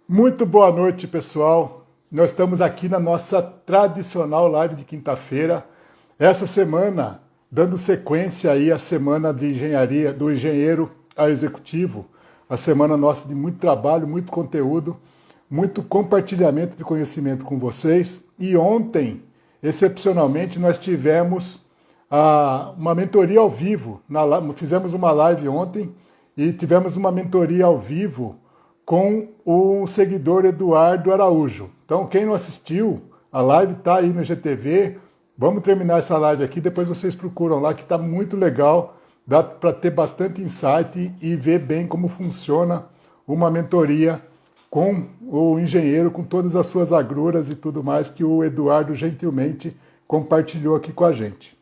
Muito boa noite, pessoal. Nós estamos aqui na nossa tradicional live de quinta-feira. Essa semana, dando sequência aí à semana de engenharia, do engenheiro a executivo. A semana nossa de muito trabalho, muito conteúdo, muito compartilhamento de conhecimento com vocês. E ontem, excepcionalmente, nós tivemos uma mentoria ao vivo. Fizemos uma live ontem e tivemos uma mentoria ao vivo com o seguidor Eduardo Araújo. Então, quem não assistiu, a live está aí no GTV. Vamos terminar essa live aqui, depois vocês procuram lá, que está muito legal. Dá para ter bastante insight e ver bem como funciona uma mentoria com o engenheiro, com todas as suas agruras e tudo mais que o Eduardo gentilmente compartilhou aqui com a gente.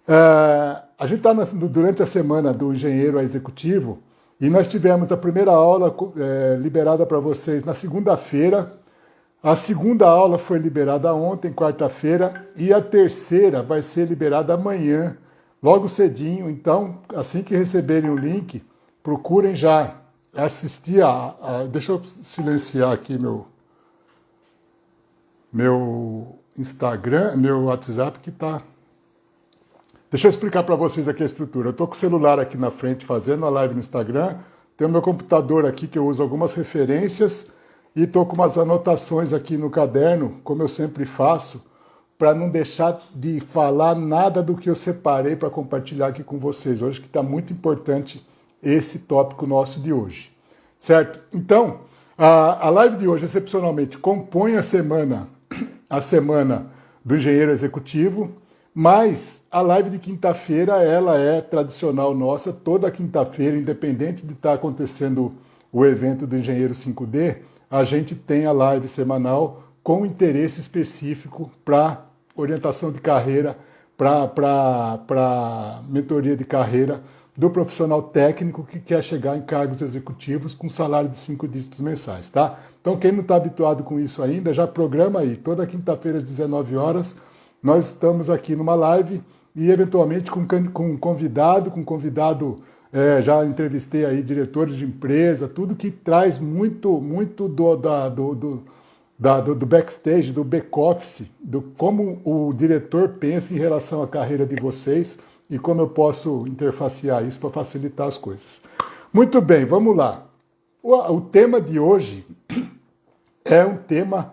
A gente está durante a semana do engenheiro a executivo, e nós tivemos a primeira aula liberada para vocês na segunda-feira. A segunda aula foi liberada ontem, quarta-feira, e a terceira vai ser liberada amanhã, logo cedinho. Então, assim que receberem o link, procurem já assistir deixa eu silenciar aqui meu Instagram, meu WhatsApp que está... Deixa eu explicar para vocês aqui a estrutura. Eu estou com o celular aqui na frente fazendo a live no Instagram, tenho meu computador aqui que eu uso algumas referências e estou com umas anotações aqui no caderno, como eu sempre faço, para não deixar de falar nada do que eu separei para compartilhar aqui com vocês hoje, que está muito importante esse tópico nosso de hoje. Certo? Então, a live de hoje, excepcionalmente, compõe a semana do engenheiro executivo, mas a live de quinta-feira, ela é tradicional nossa, toda quinta-feira, independente de estar acontecendo o evento do Engenheiro 5D, a gente tem a live semanal com interesse específico para orientação de carreira, para mentoria de carreira do profissional técnico que quer chegar em cargos executivos com salário de 5 dígitos mensais, tá? Então, quem não está habituado com isso ainda, já programa aí, toda quinta-feira às 19 horas, nós estamos aqui numa live e eventualmente com convidado, já entrevistei aí diretores de empresa, tudo que traz muito do backstage, do back-office, do como o diretor pensa em relação à carreira de vocês e como eu posso interfacear isso para facilitar as coisas. Muito bem, vamos lá. O tema de hoje é um tema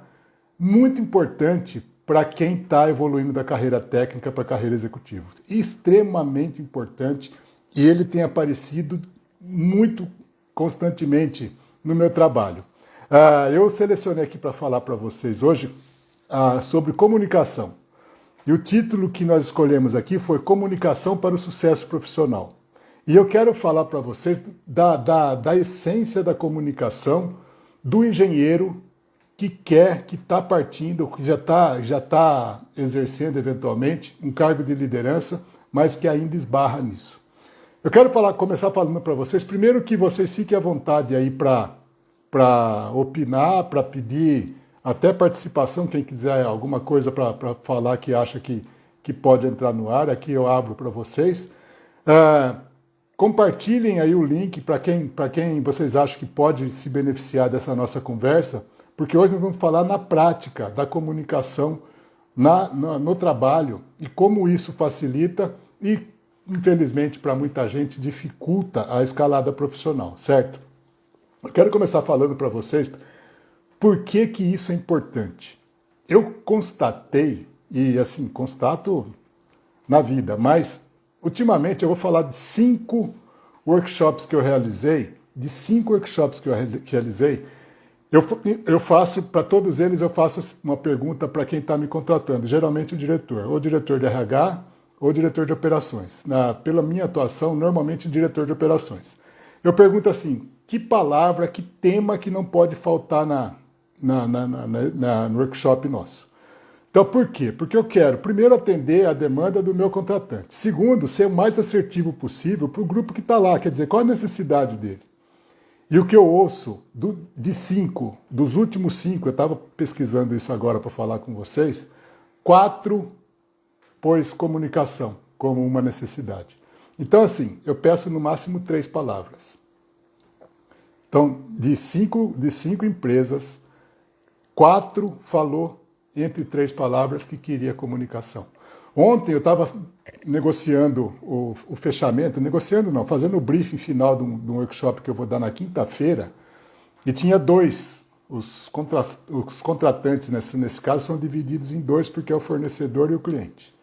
muito importante para quem está evoluindo da carreira técnica para a carreira executiva. Extremamente importante, e ele tem aparecido muito constantemente no meu trabalho. Eu selecionei aqui para falar para vocês hoje sobre comunicação. E o título que nós escolhemos aqui foi Comunicação para o Sucesso Profissional. E eu quero falar para vocês da essência da comunicação do engenheiro que está partindo, que já está exercendo eventualmente um cargo de liderança, mas que ainda esbarra nisso. Eu quero começar falando para vocês, primeiro que vocês fiquem à vontade aí para opinar, para pedir até participação, quem quiser alguma coisa para falar que acha que pode entrar no ar, aqui eu abro para vocês. Compartilhem aí o link para quem vocês acham que pode se beneficiar dessa nossa conversa, porque hoje nós vamos falar na prática da comunicação no trabalho e como isso facilita e, infelizmente, para muita gente, dificulta a escalada profissional, certo? Eu quero começar falando para vocês por que isso é importante. Eu constatei, e assim, constato na vida, mas ultimamente eu vou falar de 5 workshops que eu realizei, eu faço, para todos eles, eu faço uma pergunta para quem está me contratando, geralmente o diretor, ou diretor de RH, ou diretor de operações. Pela minha atuação, normalmente diretor de operações. Eu pergunto assim, que palavra, que tema que não pode faltar no workshop nosso? Então, por quê? Porque eu quero, primeiro, atender a demanda do meu contratante. Segundo, ser o mais assertivo possível para o grupo que está lá, quer dizer, qual a necessidade dele? E o que eu ouço dos últimos 5, eu estava pesquisando isso agora para falar com vocês, 4 pôs comunicação como uma necessidade. Então, assim, eu peço no máximo 3 palavras. Então, de cinco empresas, 4 falou entre 3 palavras que queria comunicação. Ontem eu estava negociando o fechamento, negociando não, fazendo o briefing final de um workshop que eu vou dar na quinta-feira, e tinha 2. Os contratantes, nesse caso, são divididos em 2, porque é o fornecedor e o cliente.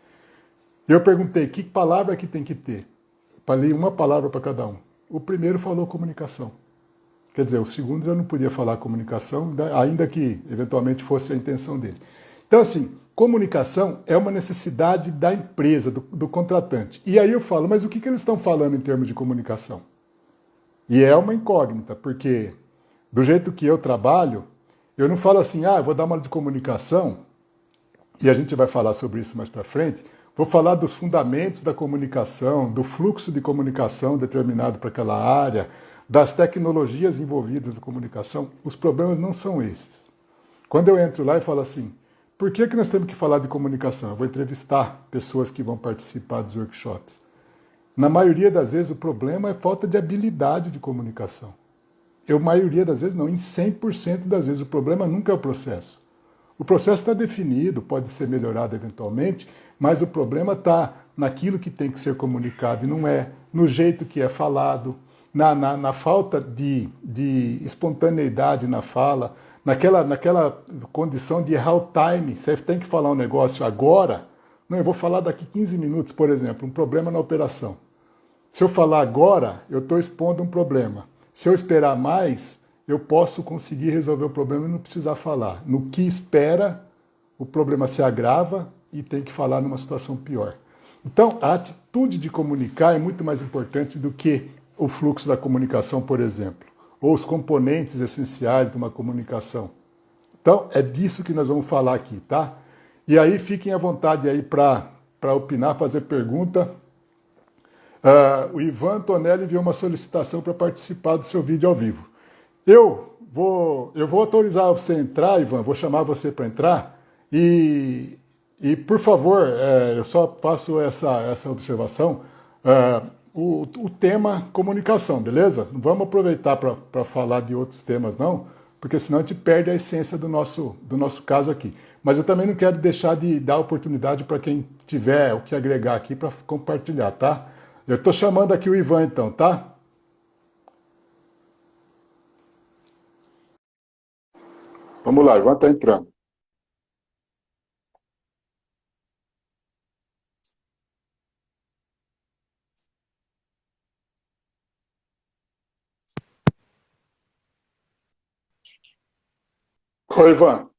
Eu perguntei, que palavra que tem que ter? Falei uma palavra para cada um. O primeiro falou comunicação. Quer dizer, o segundo já não podia falar comunicação, ainda que eventualmente fosse a intenção dele. Então, assim, comunicação é uma necessidade da empresa, do contratante. E aí eu falo, mas o que eles estão falando em termos de comunicação? E é uma incógnita, porque do jeito que eu trabalho, eu não falo assim, eu vou dar uma aula de comunicação, e a gente vai falar sobre isso mais para frente, vou falar dos fundamentos da comunicação, do fluxo de comunicação determinado para aquela área, das tecnologias envolvidas na comunicação. Os problemas não são esses. Quando eu entro lá e falo assim, por que nós temos que falar de comunicação? Eu vou entrevistar pessoas que vão participar dos workshops. Na maioria das vezes o problema é falta de habilidade de comunicação. Maioria das vezes não, em 100% das vezes o problema nunca é o processo. O processo está definido, pode ser melhorado eventualmente, mas o problema está naquilo que tem que ser comunicado e não é, no jeito que é falado, na falta de espontaneidade na fala, naquela condição de real time. Você tem que falar um negócio agora, não, eu vou falar daqui 15 minutos, por exemplo, um problema na operação. Se eu falar agora, eu estou expondo um problema. Se eu esperar mais, eu posso conseguir resolver o problema e não precisar falar. No que espera, o problema se agrava e tem que falar numa situação pior. Então, a atitude de comunicar é muito mais importante do que o fluxo da comunicação, por exemplo, ou os componentes essenciais de uma comunicação. Então, é disso que nós vamos falar aqui, tá? E aí, fiquem à vontade aí para opinar, fazer pergunta. O Ivan Antonelli enviou uma solicitação para participar do seu vídeo ao vivo. Eu vou autorizar você a entrar, Ivan, vou chamar você para entrar e por favor, eu só faço essa observação, o tema comunicação, beleza? Não vamos aproveitar para falar de outros temas, não, porque senão a gente perde a essência do nosso caso aqui. Mas eu também não quero deixar de dar oportunidade para quem tiver o que agregar aqui para compartilhar, tá? Eu estou chamando aqui o Ivan, então, tá? Vamos lá, o Ivan está entrando. Oi, Ivan.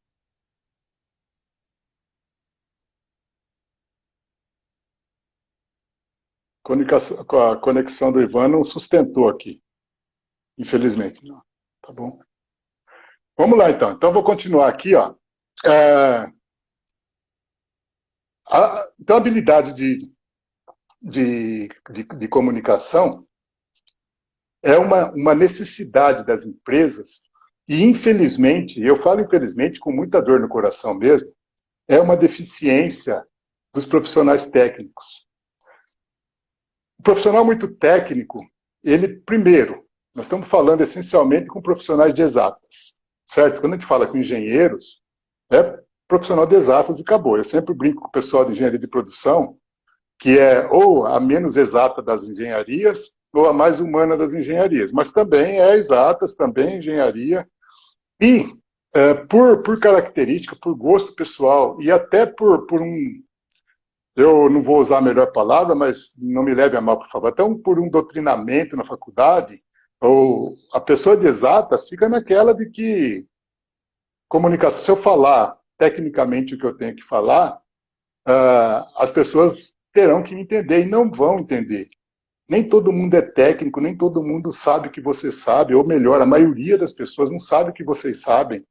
A conexão do Ivan não sustentou aqui, infelizmente. Não. Tá bom? Vamos lá, então. Então, eu vou continuar aqui, ó. Então, a habilidade de comunicação é uma necessidade das empresas e, infelizmente, eu falo infelizmente com muita dor no coração mesmo, é uma deficiência dos profissionais técnicos. O profissional muito técnico, ele, primeiro, nós estamos falando essencialmente com profissionais de exatas, certo? Quando a gente fala com engenheiros, é profissional de exatas e acabou. Eu sempre brinco com o pessoal de engenharia de produção, que é ou a menos exata das engenharias, ou a mais humana das engenharias, mas também é exatas, também é engenharia, e por característica, por gosto pessoal, e até por eu não vou usar a melhor palavra, mas não me leve a mal, por favor, até por um doutrinamento na faculdade, ou a pessoa de exatas fica naquela de que comunicação, se eu falar tecnicamente o que eu tenho que falar, as pessoas terão que me entender e não vão entender. Nem todo mundo é técnico, nem todo mundo sabe o que você sabe, ou melhor, a maioria das pessoas não sabe o que vocês sabem.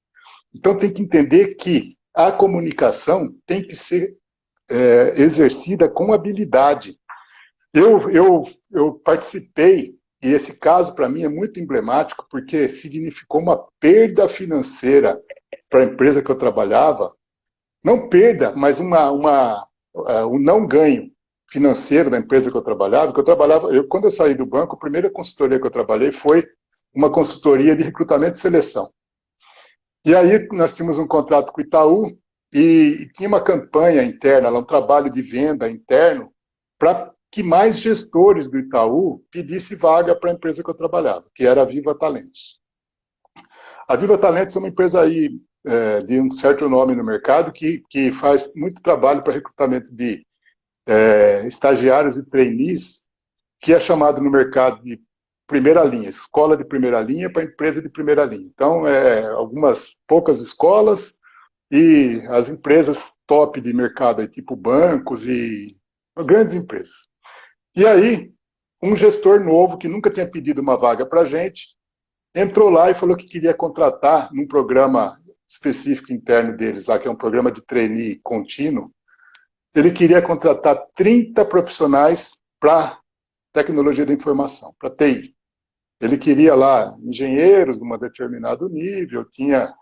Então tem que entender que a comunicação tem que ser exercida com habilidade. Eu participei, e esse caso para mim é muito emblemático, porque significou uma perda financeira para a empresa que eu trabalhava, não perda, mas um não ganho financeiro da empresa que eu trabalhava, quando eu saí do banco, a primeira consultoria que eu trabalhei foi uma consultoria de recrutamento e seleção. E aí nós tínhamos um contrato com o Itaú e tinha uma campanha interna, um trabalho de venda interno, para que mais gestores do Itaú pedissem vaga para a empresa que eu trabalhava, que era a Viva Talentos. A Viva Talentos é uma empresa aí de um certo nome no mercado que faz muito trabalho para recrutamento de estagiários e trainees, que é chamado no mercado de primeira linha, escola de primeira linha para empresa de primeira linha. Então, algumas poucas escolas e as empresas top de mercado, aí, tipo bancos e grandes empresas. E aí, um gestor novo, que nunca tinha pedido uma vaga para a gente, entrou lá e falou que queria contratar num programa específico interno deles, lá que é um programa de trainee contínuo. Ele queria contratar 30 profissionais para tecnologia da informação, para TI. Ele queria lá engenheiros de um determinado nível, tinha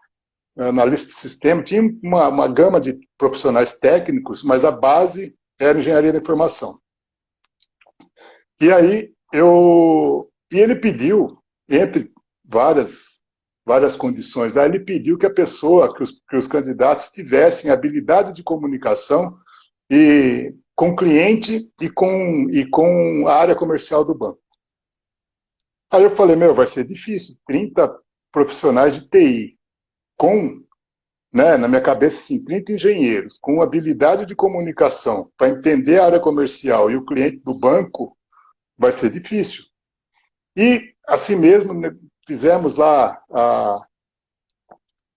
analista de sistema, tinha uma gama de profissionais técnicos, mas a base era engenharia da informação. E aí, ele pediu, entre várias condições, ele pediu que a pessoa, que os candidatos tivessem habilidade de comunicação com o cliente e com a área comercial do banco. Aí eu falei, vai ser difícil, 30 profissionais de TI, na minha cabeça, assim, 30 engenheiros, com habilidade de comunicação, para entender a área comercial e o cliente do banco, vai ser difícil. E, assim mesmo, fizemos lá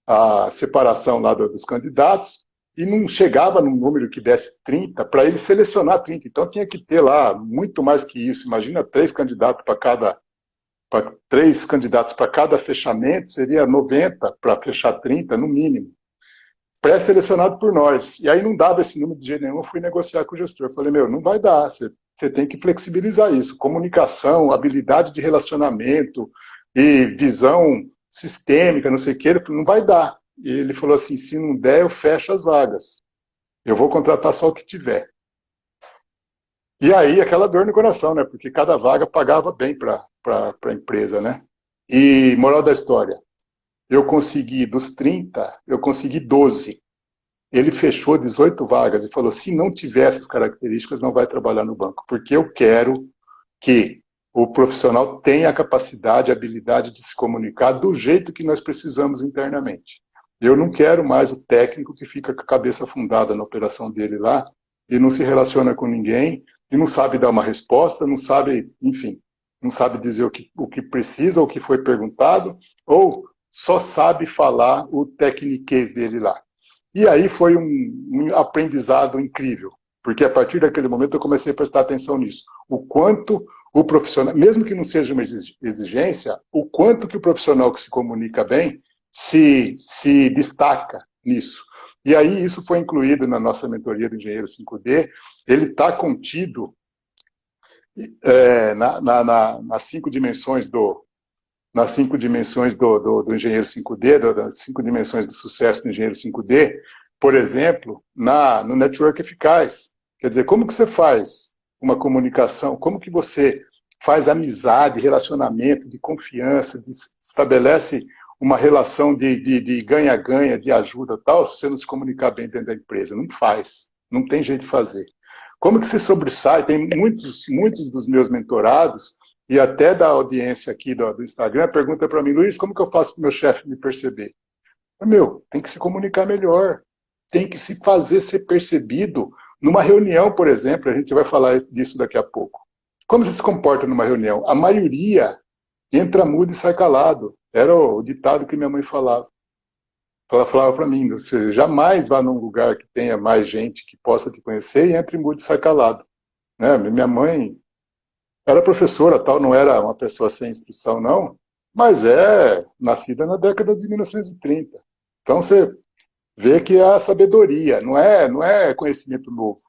a separação lá dos candidatos, e não chegava num número que desse 30, para ele selecionar 30. Então tinha que ter lá muito mais que isso. Imagina 3 candidatos para cada fechamento, seria 90 para fechar 30, no mínimo. Pré-selecionado por nós. E aí não dava esse número de jeito nenhum, eu fui negociar com o gestor. Eu falei, não vai dar, você tem que flexibilizar isso. Comunicação, habilidade de relacionamento e visão sistêmica, não sei o que, não vai dar. E ele falou assim, se não der, eu fecho as vagas. Eu vou contratar só o que tiver. E aí, aquela dor no coração, né? Porque cada vaga pagava bem para a empresa, né? E, moral da história, dos 30, eu consegui 12. Ele fechou 18 vagas e falou, se não tiver essas características, não vai trabalhar no banco, porque eu quero que o profissional tenha a capacidade, a habilidade de se comunicar do jeito que nós precisamos internamente. Eu não quero mais o técnico que fica com a cabeça afundada na operação dele lá e não se relaciona com ninguém e não sabe dar uma resposta, não sabe, enfim, não sabe dizer o que precisa ou o que foi perguntado, ou só sabe falar o tecniquez dele lá. E aí foi um aprendizado incrível, porque a partir daquele momento eu comecei a prestar atenção nisso. O quanto o profissional, mesmo que não seja uma exigência, o quanto que o profissional que se comunica bem se destaca nisso. E aí isso foi incluído na nossa mentoria do Engenheiro 5D, ele está contido nas 5 dimensões do Engenheiro 5D, das 5 dimensões do sucesso do Engenheiro 5D, por exemplo, no Network Eficaz. Quer dizer, como que você faz uma comunicação, como que você faz amizade, relacionamento, de confiança, estabelece uma relação de ganha-ganha, de ajuda tal, se você não se comunicar bem dentro da empresa? Não faz, não tem jeito de fazer. Como que você sobressai? Tem muitos dos meus mentorados, e até da audiência aqui do Instagram, pergunta para mim, Luiz, como que eu faço para o meu chefe me perceber? Tem que se comunicar melhor, tem que se fazer ser percebido. Numa reunião, por exemplo, a gente vai falar disso daqui a pouco. Como você se comporta numa reunião? A maioria entra mudo e sai calado. Era o ditado que minha mãe falava. Ela falava para mim, você jamais vá num lugar que tenha mais gente que possa te conhecer e entre mudo e sai calado. Né? Minha mãe era professora, tal, não era uma pessoa sem instrução, não, mas é nascida na década de 1930. Então você vê que é a sabedoria, não é conhecimento novo.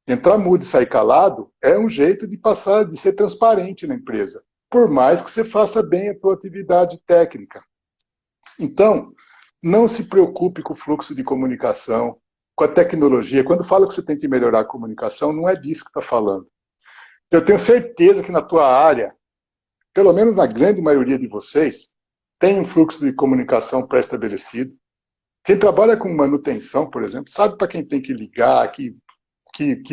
Entrar mudo e sair calado é um jeito de passar, de ser transparente na empresa, por mais que você faça bem a sua atividade técnica. Então, não se preocupe com o fluxo de comunicação, com a tecnologia. Quando fala que você tem que melhorar a comunicação, não é disso que está falando. Eu tenho certeza que na tua área, pelo menos na grande maioria de vocês, tem um fluxo de comunicação pré-estabelecido. Quem trabalha com manutenção, por exemplo, sabe para quem tem que ligar, que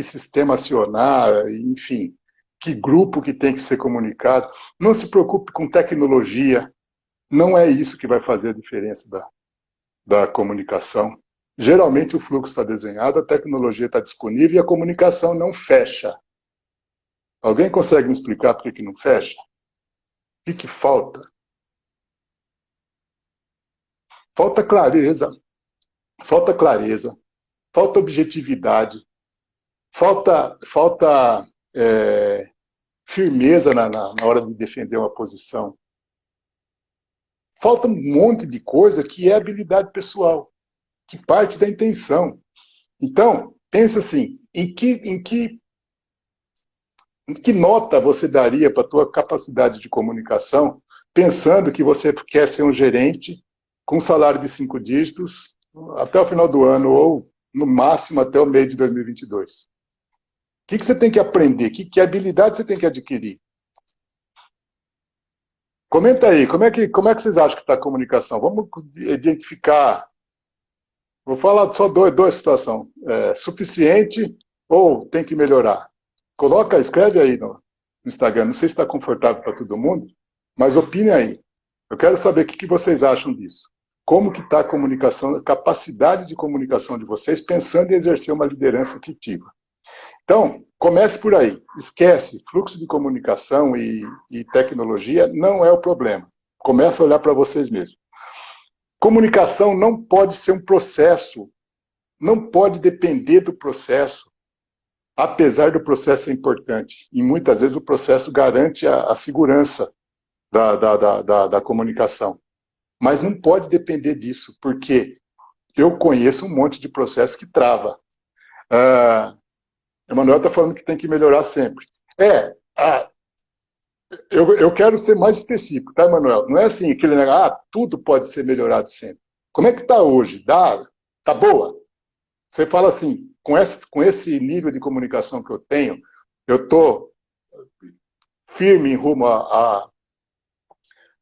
sistema acionar, enfim, que grupo que tem que ser comunicado. Não se preocupe com tecnologia, não é isso que vai fazer a diferença da comunicação. Geralmente o fluxo está desenhado, a tecnologia está disponível e a comunicação não fecha. Alguém consegue me explicar por que não fecha? O que falta? Falta clareza, falta objetividade, falta firmeza na hora de defender uma posição. Falta um monte de coisa que é habilidade pessoal, que parte da intenção. Então, pensa assim, em que nota você daria para a tua capacidade de comunicação, pensando que você quer ser um gerente com um salário de 5 dígitos até o final do ano, ou no máximo até o meio de 2022? O que você tem que aprender? Que habilidade você tem que adquirir? Comenta aí, como é que vocês acham que está a comunicação? Vamos identificar. Vou falar só duas situações. Suficiente ou tem que melhorar? Escreve aí no Instagram. Não sei se está confortável para todo mundo, mas opine aí. Eu quero saber o que vocês acham disso. Como que está a comunicação, a capacidade de comunicação de vocês, pensando em exercer uma liderança efetiva. Então, comece por aí. Esquece, fluxo de comunicação e tecnologia não é o problema. Comece a olhar para vocês mesmos. Comunicação não pode ser um processo, não pode depender do processo, apesar do processo ser importante. E muitas vezes o processo garante a segurança da comunicação. Mas não pode depender disso, porque eu conheço um monte de processo que trava. Emanuel está falando que tem que melhorar sempre. Eu quero ser mais específico, tá, Emanuel? Não é assim, aquele negócio, tudo pode ser melhorado sempre. Como é que está hoje? Tá boa? Você fala assim, com esse nível de comunicação que eu tenho, eu estou firme em rumo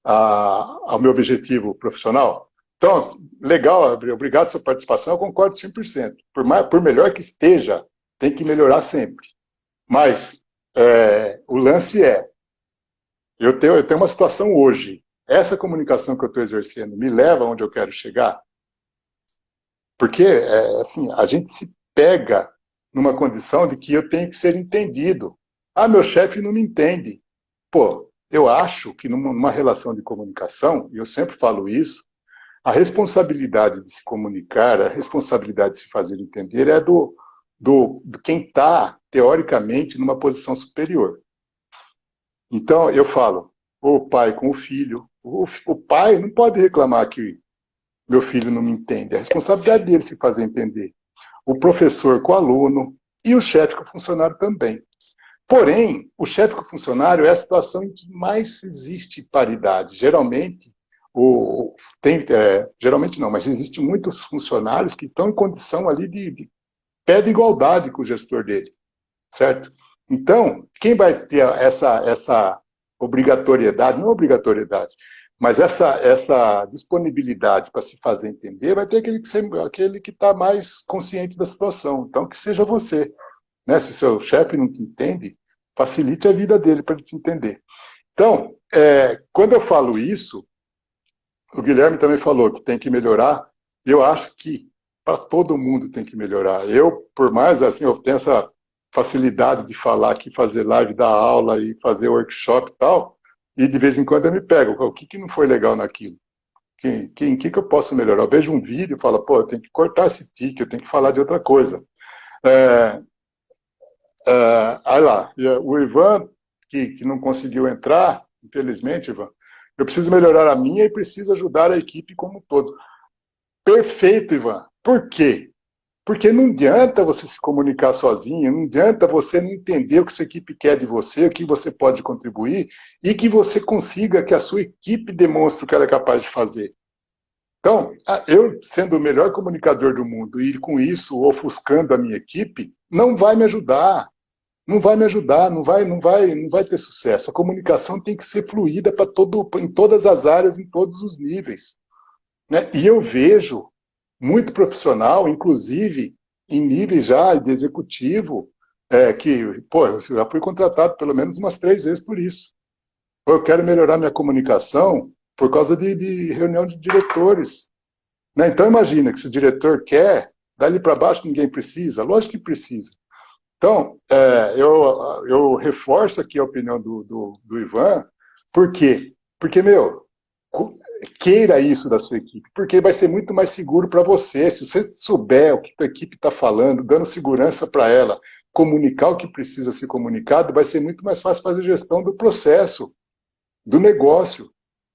ao meu objetivo profissional? Então, legal, obrigado pela sua participação, eu concordo 100%. Por melhor que esteja, tem que melhorar sempre. Mas o lance eu tenho uma situação hoje. Essa comunicação que eu estou exercendo me leva onde eu quero chegar? Porque, assim, a gente se pega numa condição de que eu tenho que ser entendido. Meu chefe não me entende. Pô, eu acho que numa relação de comunicação, e eu sempre falo isso, a responsabilidade de se comunicar, a responsabilidade de se fazer entender é do quem está, teoricamente, numa posição superior. Então, eu falo, o pai com o filho, o pai não pode reclamar que meu filho não me entende. É a responsabilidade dele se fazer entender. O professor com o aluno e o chefe com o funcionário também. Porém, o chefe com o funcionário é a situação em que mais existe paridade. Geralmente, geralmente não, mas existem muitos funcionários que estão em condição ali de pé de igualdade com o gestor dele, certo? Então, quem vai ter essa obrigatoriedade, não obrigatoriedade, mas essa disponibilidade para se fazer entender, vai ter aquele que está mais consciente da situação. Então, que seja você. Né? Se o seu chefe não te entende, facilite a vida dele para ele te entender. Então, quando eu falo isso, o Guilherme também falou que tem que melhorar. Eu acho que para todo mundo tem que melhorar. Eu, por mais assim, eu tenho essa facilidade de falar aqui, fazer live, dar aula e fazer workshop e tal, e de vez em quando eu me pego, o que não foi legal naquilo? Em que eu posso melhorar? Eu vejo um vídeo e falo, pô, eu tenho que cortar esse tique, eu tenho que falar de outra coisa. Aí lá, o Ivan, que não conseguiu entrar, infelizmente, Ivan, eu preciso melhorar a minha e preciso ajudar a equipe como um todo. Perfeito, Ivan. Por quê? Porque não adianta você se comunicar sozinho, não adianta você não entender o que sua equipe quer de você, o que você pode contribuir, e que você consiga que a sua equipe demonstre o que ela é capaz de fazer. Então, eu sendo o melhor comunicador do mundo e com isso ofuscando a minha equipe, não vai me ajudar. não vai me ajudar, não vai ter sucesso. A comunicação tem que ser fluida para em todas as áreas, em todos os níveis, né? E eu vejo muito profissional, inclusive em níveis já de executivo, que, pô, eu já fui contratado pelo menos umas 3 vezes por isso. Pô, eu quero melhorar minha comunicação por causa de reunião de diretores, né? Então imagina que se o diretor quer, dali para baixo ninguém precisa, lógico que precisa. Então, eu reforço aqui a opinião do Ivan, por quê? Porque, meu, queira isso da sua equipe, porque vai ser muito mais seguro para você. Se você souber o que a equipe está falando, dando segurança para ela, comunicar o que precisa ser comunicado, vai ser muito mais fácil fazer gestão do processo, do negócio,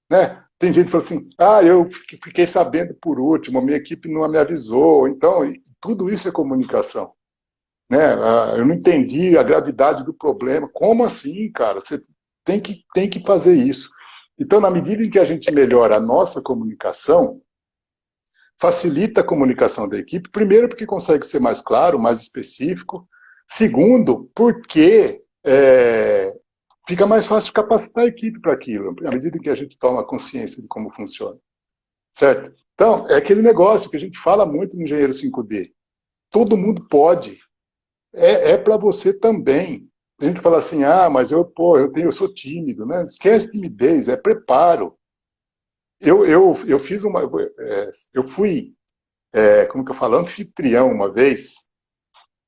né? Tem gente que fala assim, eu fiquei sabendo por último, a minha equipe não me avisou. Então, tudo isso é comunicação, né? Eu não entendi a gravidade do problema. Como assim, cara? Você tem que fazer isso. Então, na medida em que a gente melhora a nossa comunicação, facilita a comunicação da equipe, primeiro porque consegue ser mais claro, mais específico, segundo, porque fica mais fácil capacitar a equipe para aquilo, à medida em que a gente toma consciência de como funciona, certo? Então, é aquele negócio que a gente fala muito no Engenheiro 5D. Todo mundo pode, para você também. A gente fala assim, mas eu sou tímido, né? Esquece timidez, é preparo. Eu fiz eu fui, como que eu falo, anfitrião uma vez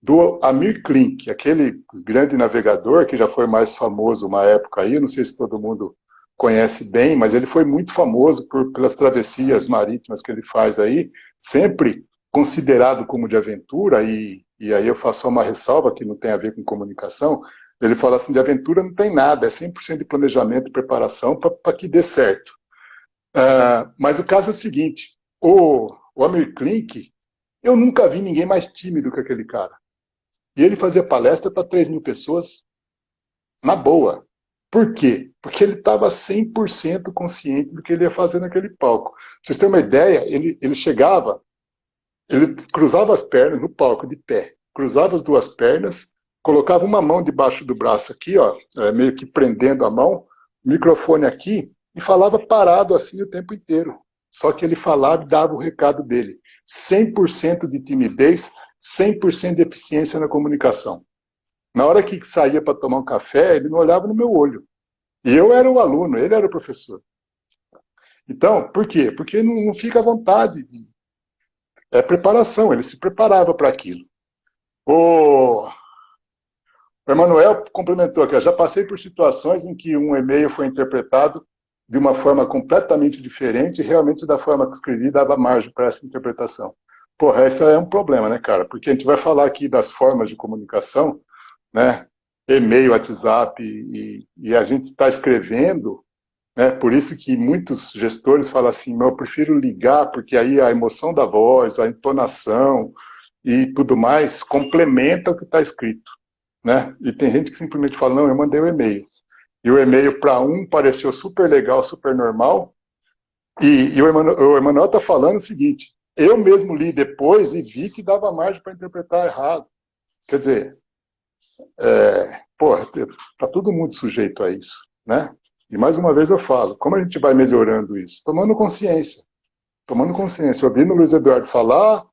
do Amir Klink, aquele grande navegador que já foi mais famoso uma época aí, não sei se todo mundo conhece bem, mas ele foi muito famoso pelas travessias marítimas que ele faz aí, sempre considerado como de aventura, e aí eu faço só uma ressalva que não tem a ver com comunicação. Ele fala assim, de aventura não tem nada, é 100% de planejamento e preparação para que dê certo. Mas o caso é o seguinte, o Amir Klink, eu nunca vi ninguém mais tímido que aquele cara. E ele fazia palestra para 3.000 pessoas, na boa. Por quê? Porque ele estava 100% consciente do que ele ia fazer naquele palco. Pra vocês terem uma ideia, ele chegava, ele cruzava as pernas no palco, de pé. Cruzava as duas pernas, colocava uma mão debaixo do braço aqui, ó, meio que prendendo a mão, microfone aqui, e falava parado assim o tempo inteiro. Só que ele falava e dava o recado dele. 100% de timidez, 100% de eficiência na comunicação. Na hora que saía para tomar um café, ele não olhava no meu olho. E eu era o aluno, ele era o professor. Então, por quê? Porque não fica à vontade. É preparação, ele se preparava para aquilo. O Emanuel complementou aqui, já passei por situações em que um e-mail foi interpretado de uma forma completamente diferente e realmente da forma que escrevi dava margem para essa interpretação. Porra, esse é um problema, né, cara? Porque a gente vai falar aqui das formas de comunicação, né? E-mail, WhatsApp, e a gente está escrevendo, né? Por isso que muitos gestores falam assim, eu prefiro ligar, porque aí a emoção da voz, a entonação e tudo mais complementa o que está escrito, né? E tem gente que simplesmente fala, não, eu mandei o e-mail. E o e-mail para um pareceu super legal, super normal, e o Emanuel está falando o seguinte, eu mesmo li depois e vi que dava margem para interpretar errado. Quer dizer, porra, tá todo mundo sujeito a isso, né? E mais uma vez eu falo, como a gente vai melhorando isso? Tomando consciência, ouvindo o Luiz Eduardo falar,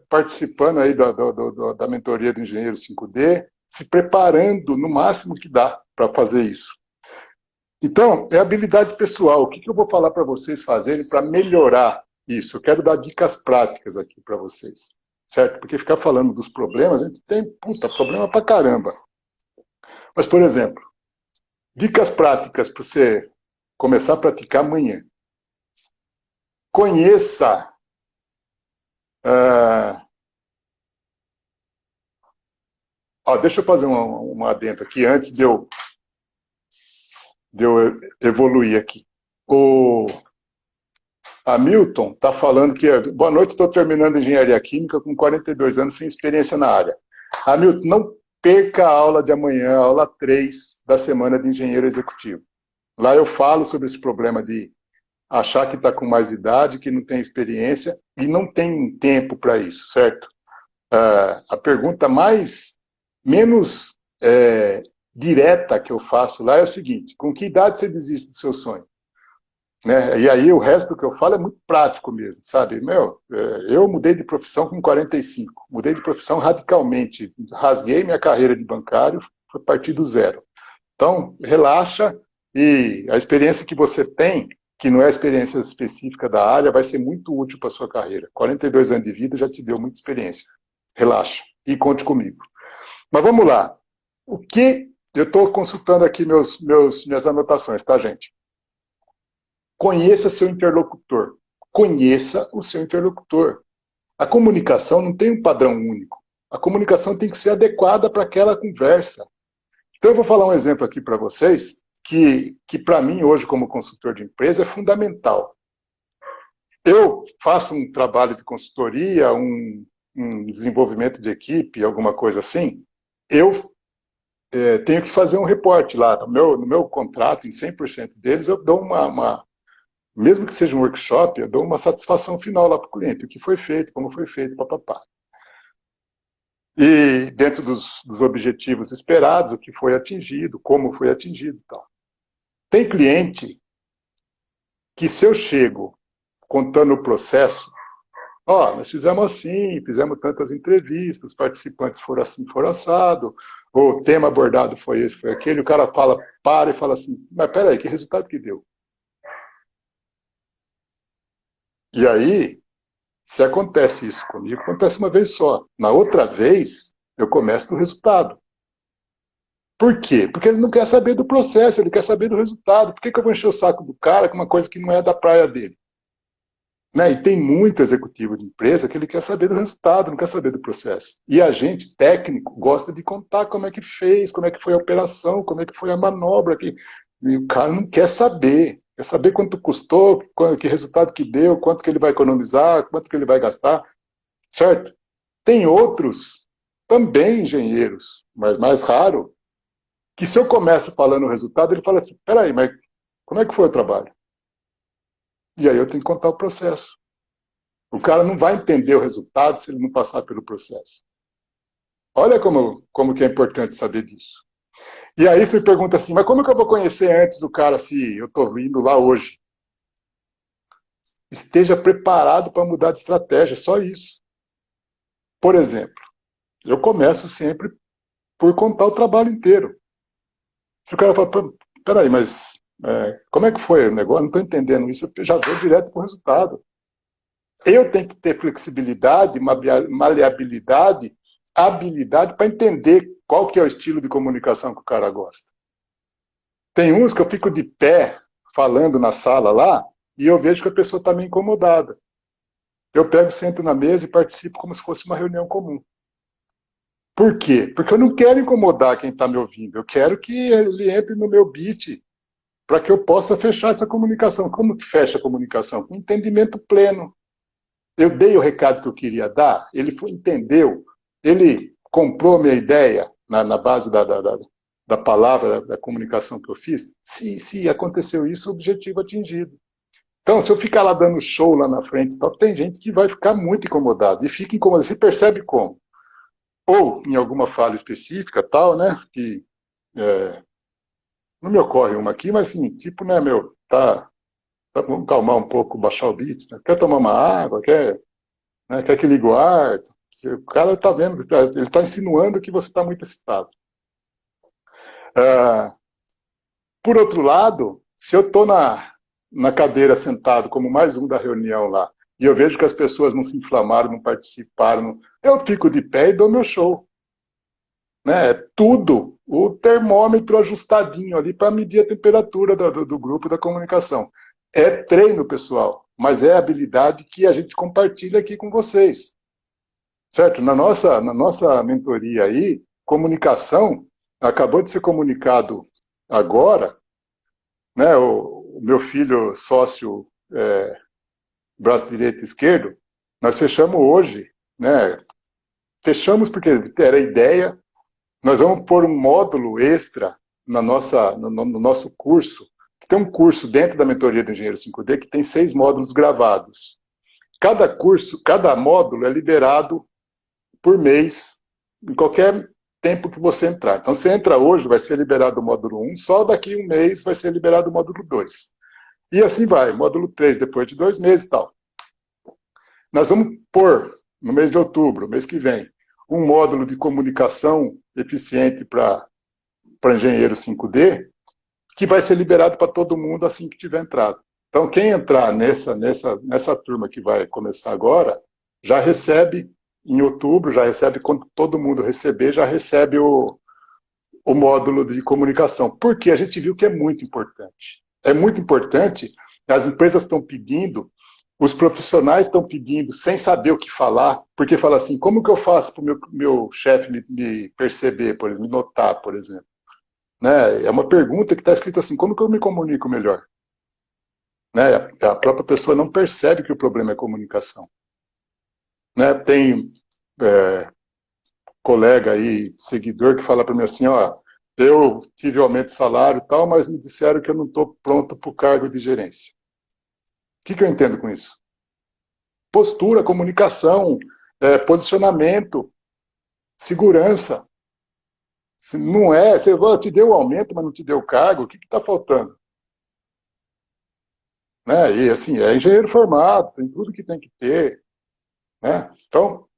participando aí da mentoria do Engenheiro 5D, se preparando no máximo que dá para fazer isso. Então, é habilidade pessoal. O que eu vou falar para vocês fazerem para melhorar isso? Eu quero dar dicas práticas aqui para vocês, certo? Porque ficar falando dos problemas, a gente tem, problema pra caramba. Mas, por exemplo, dicas práticas para você começar a praticar amanhã. Conheça deixa eu fazer uma adendo aqui antes de eu evoluir aqui. O Hamilton está falando que, boa noite, estou terminando engenharia química com 42 anos sem experiência na área. Hamilton, não perca a aula de amanhã, a aula 3 da semana de engenheiro executivo. Lá eu falo sobre esse problema de achar que está com mais idade, que não tem experiência e não tem tempo para isso, certo? A pergunta menos direta que eu faço lá é o seguinte: com que idade você desiste do seu sonho? Né? E aí o resto que eu falo é muito prático mesmo, sabe? Eu mudei de profissão com 45, mudei de profissão radicalmente, rasguei minha carreira de bancário, foi partir do zero. Então, relaxa, e a experiência que você tem, que não é a experiência específica da área, vai ser muito útil para a sua carreira. 42 anos de vida já te deu muita experiência. Relaxa e conte comigo. Mas vamos lá. O que... Eu estou consultando aqui minhas anotações, tá, gente? Conheça seu interlocutor. Conheça o seu interlocutor. A comunicação não tem um padrão único. A comunicação tem que ser adequada para aquela conversa. Então eu vou falar um exemplo aqui para vocês, que para mim hoje como consultor de empresa é fundamental. Eu faço um trabalho de consultoria, um desenvolvimento de equipe, alguma coisa assim, eu tenho que fazer um reporte lá. No meu contrato, em 100% deles, eu dou mesmo que seja um workshop, eu dou uma satisfação final lá para o cliente, o que foi feito, como foi feito, papapá. E dentro dos objetivos esperados, o que foi atingido, como foi atingido e tal. Tem cliente que se eu chego contando o processo, nós fizemos assim, fizemos tantas entrevistas, os participantes foram assim, foram assado, o tema abordado foi esse, foi aquele, o cara para e fala assim, mas peraí, que resultado que deu? E aí, se acontece isso comigo, acontece uma vez só. Na outra vez, eu começo do resultado. Por quê? Porque ele não quer saber do processo, ele quer saber do resultado. Por que eu vou encher o saco do cara com uma coisa que não é da praia dele? Né? E tem muito executivo de empresa que ele quer saber do resultado, não quer saber do processo. E a gente, técnico, gosta de contar como é que fez, como é que foi a operação, como é que foi a manobra. E o cara não quer saber. Quer saber quanto custou, que resultado que deu, quanto que ele vai economizar, quanto que ele vai gastar. Certo? Tem outros, também engenheiros, mas mais raro, que se eu começo falando o resultado, ele fala assim, peraí, mas como é que foi o trabalho? E aí eu tenho que contar o processo. O cara não vai entender o resultado se ele não passar pelo processo. Olha como que é importante saber disso. E aí você me pergunta assim, mas como que eu vou conhecer antes o cara se eu estou vindo lá hoje? Esteja preparado para mudar de estratégia, só isso. Por exemplo, eu começo sempre por contar o trabalho inteiro. Se o cara fala, peraí, mas como é que foi o negócio? Não estou entendendo isso, eu já vou direto para o resultado. Eu tenho que ter flexibilidade, maleabilidade, habilidade para entender qual que é o estilo de comunicação que o cara gosta. Tem uns que eu fico de pé falando na sala lá e eu vejo que a pessoa está meio incomodada. Eu pego, sento na mesa e participo como se fosse uma reunião comum. Por quê? Porque eu não quero incomodar quem está me ouvindo. Eu quero que ele entre no meu beat para que eu possa fechar essa comunicação. Como que fecha a comunicação? Com entendimento pleno. Eu dei o recado que eu queria dar, ele entendeu, ele comprou minha ideia na base da palavra, da comunicação que eu fiz. Se aconteceu isso, objetivo atingido. Então, se eu ficar lá dando show lá na frente, tal, tem gente que vai ficar muito incomodada, e fica incomodada. Você percebe como? Ou em alguma fala específica, tal, né, que não me ocorre uma aqui, mas assim, tipo, né, vamos calmar um pouco, baixar o beat, né? Quer tomar uma água, quer que ligue o ar, o cara está vendo, ele está insinuando que você está muito excitado. Por outro lado, se eu estou na cadeira sentado como mais um da reunião lá, e eu vejo que as pessoas não se inflamaram, não participaram, eu fico de pé e dou meu show. Né? Tudo, o termômetro ajustadinho ali para medir a temperatura do grupo da comunicação. É treino, pessoal, mas é habilidade que a gente compartilha aqui com vocês. Certo? Na nossa mentoria aí, comunicação, acabou de ser comunicado agora, né? O meu filho sócio, braço direito e esquerdo, nós fechamos hoje, né? Fechamos porque era a ideia, nós vamos pôr um módulo extra no nosso curso, que tem um curso dentro da mentoria do Engenheiro 5D que tem 6 módulos gravados. Cada módulo é liberado por mês, em qualquer tempo que você entrar. Então, você entra hoje, vai ser liberado o módulo 1, só daqui a um mês vai ser liberado o módulo 2. E assim vai, módulo 3 depois de 2 meses e tal. Nós vamos pôr, no mês de outubro, mês que vem, um módulo de comunicação eficiente para engenheiro 5D, que vai ser liberado para todo mundo assim que tiver entrado. Então, quem entrar nessa turma que vai começar agora, já recebe em outubro, já recebe, quando todo mundo receber, já recebe o módulo de comunicação. Porque a gente viu que é muito importante. É muito importante, as empresas estão pedindo, os profissionais estão pedindo, sem saber o que falar, porque fala assim, como que eu faço para o meu chefe me perceber, por exemplo, me notar, por exemplo? Né? É uma pergunta que está escrita assim, como que eu me comunico melhor? Né? A própria pessoa não percebe que o problema é comunicação. Né? Tem colega aí, seguidor, que fala para mim assim, ó, eu tive aumento de salário e tal, mas me disseram que eu não estou pronto para o cargo de gerência. O que eu entendo com isso? Postura, comunicação, posicionamento, segurança. Se não é, você te deu o aumento, mas não te deu o cargo, o que está faltando? Né? E assim, é engenheiro formado, tem tudo que tem que ter. Né? Então,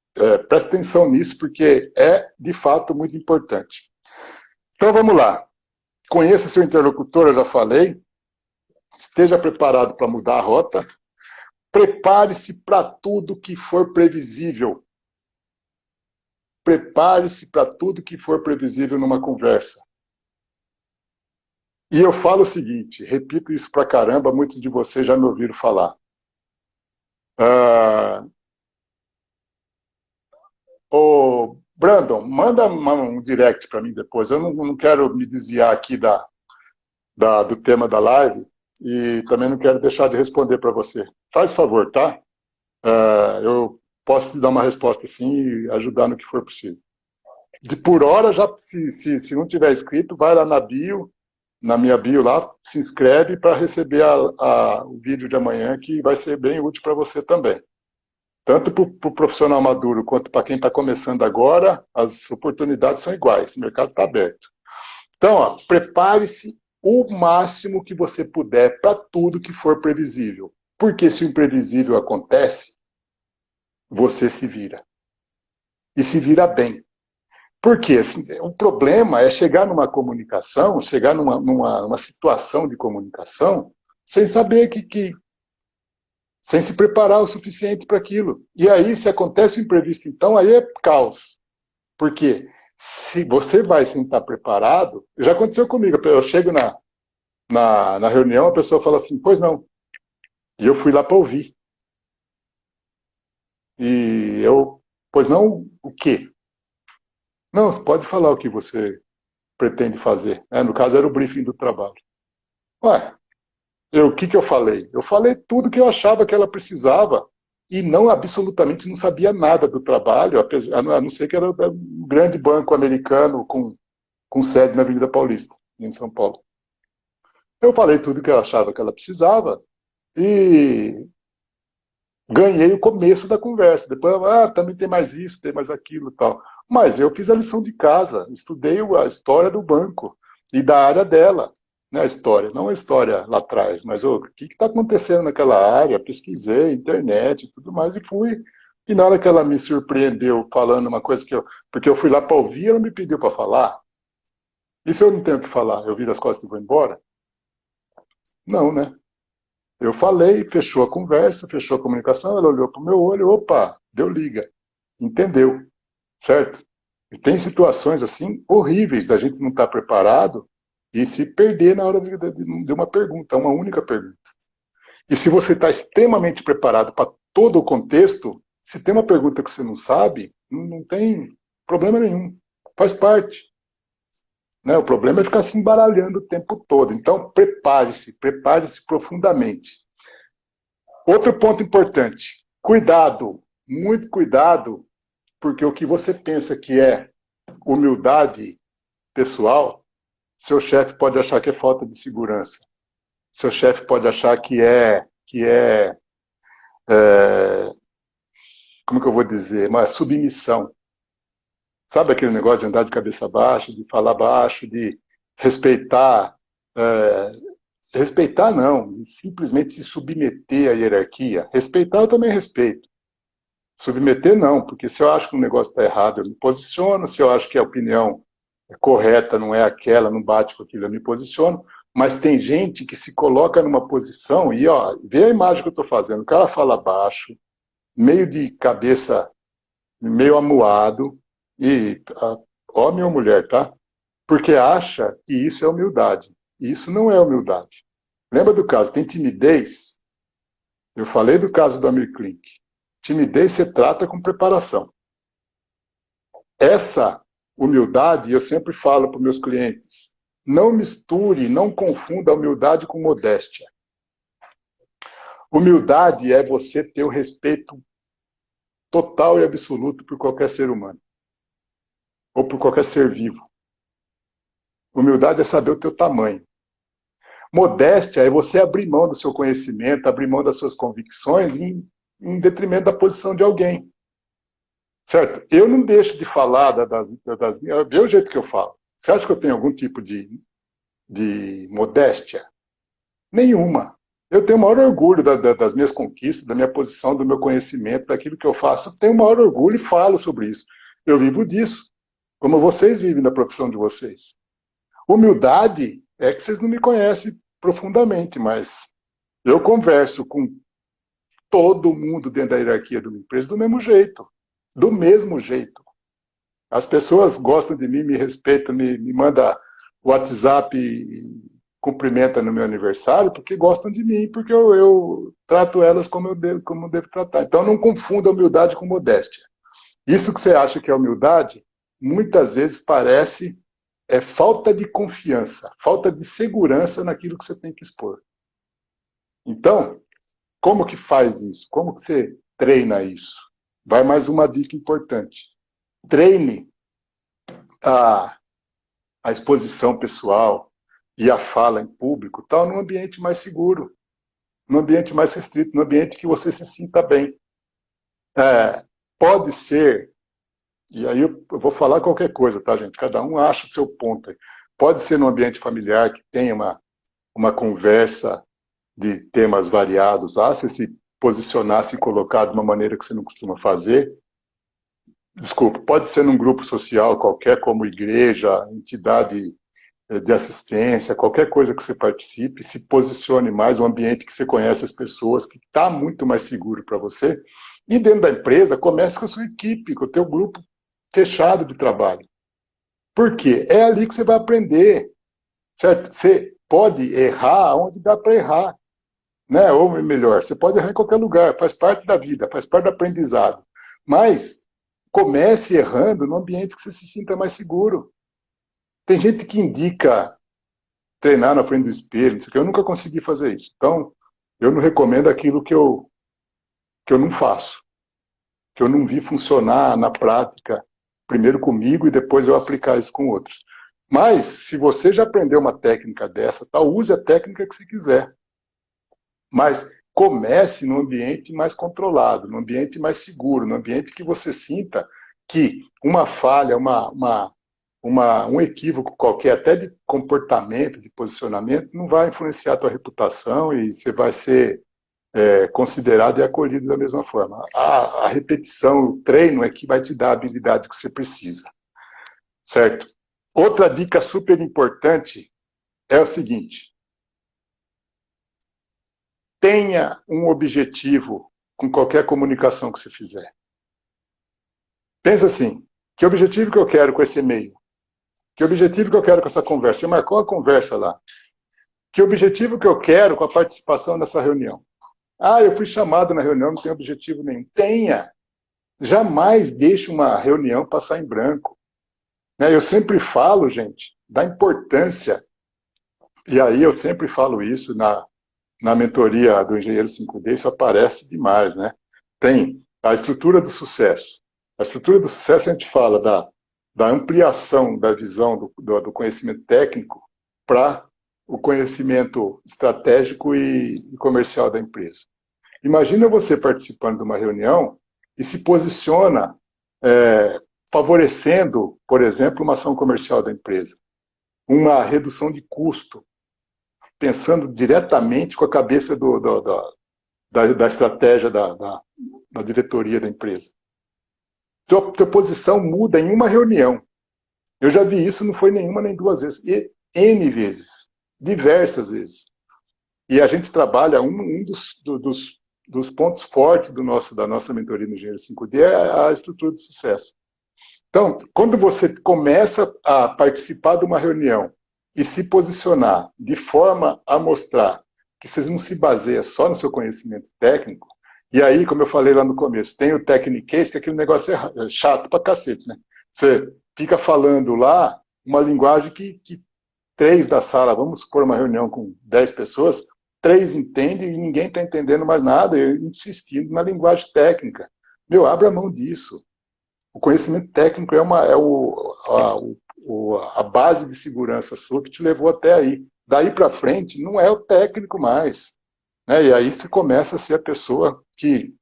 presta atenção nisso, porque é, de fato, muito importante. Então, vamos lá. Conheça seu interlocutor, eu já falei. Esteja preparado para mudar a rota. Prepare-se para tudo que for previsível. Prepare-se para tudo que for previsível numa conversa. E eu falo o seguinte, repito isso pra caramba, muitos de vocês já me ouviram falar. Ô, Brandon, manda um direct para mim depois. Eu não quero me desviar aqui do tema da live e também não quero deixar de responder para você. Faz favor, tá? Eu posso te dar uma resposta assim e ajudar no que for possível. Por hora, já se não tiver inscrito, vai lá na bio, na minha bio lá, se inscreve para receber o vídeo de amanhã, que vai ser bem útil para você também. Tanto para o profissional maduro quanto para quem está começando agora, as oportunidades são iguais, o mercado está aberto. Então, prepare-se o máximo que você puder para tudo que for previsível. Porque se o imprevisível acontece, você se vira. E se vira bem. Porque assim, o problema é chegar numa comunicação, chegar numa situação de comunicação, sem saber sem se preparar o suficiente para aquilo. E aí, se acontece o imprevisto, então, aí é caos. Por quê? Se você vai sem estar preparado, já aconteceu comigo, eu chego na reunião, a pessoa fala assim, pois não. E eu fui lá para ouvir. E eu, pois não, o quê? Não, você pode falar o que você pretende fazer. No caso, era o briefing do trabalho. Ué, o que eu falei? Eu falei tudo que eu achava que ela precisava e não absolutamente não sabia nada do trabalho, a não ser que era um grande banco americano com sede na Avenida Paulista, em São Paulo. Eu falei tudo que eu achava que ela precisava e ganhei o começo da conversa. Depois, também tem mais isso, tem mais aquilo e tal. Mas eu fiz a lição de casa, estudei a história do banco e da área dela. Né, a história, não a história lá atrás, mas o que está acontecendo naquela área, pesquisei, internet e tudo mais, e fui. E na hora que ela me surpreendeu falando uma coisa porque eu fui lá para ouvir, ela me pediu para falar. E se eu não tenho o que falar, eu viro as costas e vou embora? Não, né? Eu falei, fechou a conversa, fechou a comunicação, ela olhou para o meu olho, opa, deu liga, entendeu, certo? E tem situações assim horríveis da gente não estar preparado e se perder na hora de uma pergunta, uma única pergunta. E se você está extremamente preparado para todo o contexto, se tem uma pergunta que você não sabe, não tem problema nenhum, faz parte. Né? O problema é ficar se embaralhando o tempo todo. Então, prepare-se profundamente. Outro ponto importante, cuidado, muito cuidado, porque o que você pensa que é humildade pessoal, seu chefe pode achar que é falta de segurança. Seu chefe pode achar como que eu vou dizer, uma submissão. Sabe aquele negócio de andar de cabeça baixa, de falar baixo, de respeitar, é, respeitar não, de simplesmente se submeter à hierarquia. Respeitar eu também respeito. Submeter não, porque se eu acho que um negócio está errado, eu me posiciono, se eu acho que a opinião é correta, não é aquela, não bate com aquilo, eu me posiciono. Mas tem gente que se coloca numa posição e, ó, vê a imagem que eu estou fazendo. O cara fala baixo, meio de cabeça, meio amuado, e homem ou mulher, tá? Porque acha que isso é humildade. E isso não é humildade. Lembra do caso? Tem timidez? Eu falei do caso do Amir Klink. Timidez você trata com preparação. Essa humildade, eu sempre falo para os meus clientes, não misture, não confunda a humildade com modéstia. Humildade é você ter o respeito total e absoluto por qualquer ser humano. Ou por qualquer ser vivo. Humildade é saber o teu tamanho. Modéstia é você abrir mão do seu conhecimento, abrir mão das suas convicções em detrimento da posição de alguém. Certo? Eu não deixo de falar das minhas... Vê o jeito que eu falo. Você acha que eu tenho algum tipo de modéstia? Nenhuma. Eu tenho o maior orgulho das minhas conquistas, da minha posição, do meu conhecimento, daquilo que eu faço. Eu tenho o maior orgulho e falo sobre isso. Eu vivo disso, como vocês vivem da profissão de vocês. Humildade é que vocês não me conhecem profundamente, mas eu converso com todo mundo dentro da hierarquia de uma empresa do mesmo jeito. Do mesmo jeito. As pessoas gostam de mim, me respeitam, me mandam WhatsApp e cumprimenta no meu aniversário porque gostam de mim, porque eu trato elas como eu devo tratar. Então não confunda humildade com modéstia. Isso que você acha que é humildade, muitas vezes parece falta de confiança, falta de segurança naquilo que você tem que expor. Então, como que faz isso? Como que você treina isso? Vai mais uma dica importante. Treine a exposição pessoal e a fala em público, tal, num ambiente mais seguro, num ambiente mais restrito, num ambiente que você se sinta bem. Pode ser, e aí eu vou falar qualquer coisa, tá, gente? Cada um acha o seu ponto. Pode ser num ambiente familiar que tenha uma conversa de temas variados, lá, você se posicionar, se colocar de uma maneira que você não costuma fazer. Desculpa, pode ser num grupo social qualquer, como igreja, entidade de assistência, qualquer coisa que você participe, se posicione mais, um ambiente que você conhece as pessoas, que está muito mais seguro para você. E dentro da empresa, comece com a sua equipe, com o teu grupo fechado de trabalho. Por quê? É ali que você vai aprender, certo? Você pode errar onde dá para errar, né? Ou melhor, você pode errar em qualquer lugar, faz parte da vida, faz parte do aprendizado. Mas comece errando no ambiente que você se sinta mais seguro. Tem gente que indica treinar na frente do espelho, não sei o que. Eu nunca consegui fazer isso. Então, eu não recomendo aquilo que eu não faço, que eu não vi funcionar na prática, primeiro comigo e depois eu aplicar isso com outros. Mas, se você já aprendeu uma técnica dessa, tal, use a técnica que você quiser. Mas comece num ambiente mais controlado, num ambiente mais seguro, num ambiente que você sinta que uma falha, um equívoco qualquer, até de comportamento, de posicionamento, não vai influenciar a tua reputação e você vai ser considerado e acolhido da mesma forma. A repetição, o treino é que vai te dar a habilidade que você precisa, certo? Outra dica super importante é o seguinte: tenha um objetivo com qualquer comunicação que você fizer. Pensa assim, que objetivo que eu quero com esse e-mail? Que objetivo que eu quero com essa conversa? Você marcou a conversa lá. Que objetivo que eu quero com a participação nessa reunião? Ah, eu fui chamado na reunião, não tenho objetivo nenhum. Tenha. Jamais deixe uma reunião passar em branco. Eu sempre falo, gente, da importância, e aí eu sempre falo isso na mentoria do Engenheiro 5D, isso aparece demais, né? Tem a estrutura do sucesso. A estrutura do sucesso a gente fala da ampliação da visão do conhecimento técnico para o conhecimento estratégico e comercial da empresa. Imagina você participando de uma reunião e se posiciona favorecendo, por exemplo, uma ação comercial da empresa, uma redução de custo, pensando diretamente com a cabeça da estratégia da diretoria da empresa. Tua posição muda em uma reunião. Eu já vi isso, não foi nenhuma nem duas vezes, e N vezes, diversas vezes. E a gente trabalha, um dos pontos fortes da nossa mentoria no Engenheiro 5D é a estrutura de sucesso. Então, quando você começa a participar de uma reunião e se posicionar de forma a mostrar que você não se baseia só no seu conhecimento técnico, e aí, como eu falei lá no começo, tem o techniquez, que aquele negócio é chato pra cacete, né? Você fica falando lá uma linguagem que 3 da sala, vamos supor uma reunião com 10 pessoas, 3 entendem e ninguém está entendendo mais nada, eu insistindo na linguagem técnica. Meu, abra mão disso. O conhecimento técnico é a base de segurança sua que te levou até aí. Daí para frente, não é o técnico mais. Né? E aí você começa a ser a pessoa que,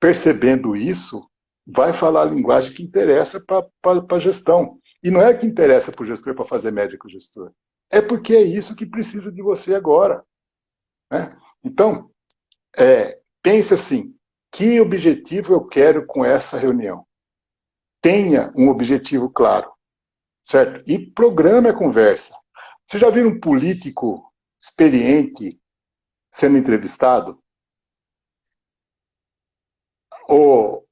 percebendo isso, vai falar a linguagem que interessa para a gestão. E não é que interessa para o gestor para fazer média com o gestor. É porque é isso que precisa de você agora. Né? Então, pense assim, que objetivo eu quero com essa reunião? Tenha um objetivo claro, certo? E programe a conversa. Você já viu um político experiente sendo entrevistado? O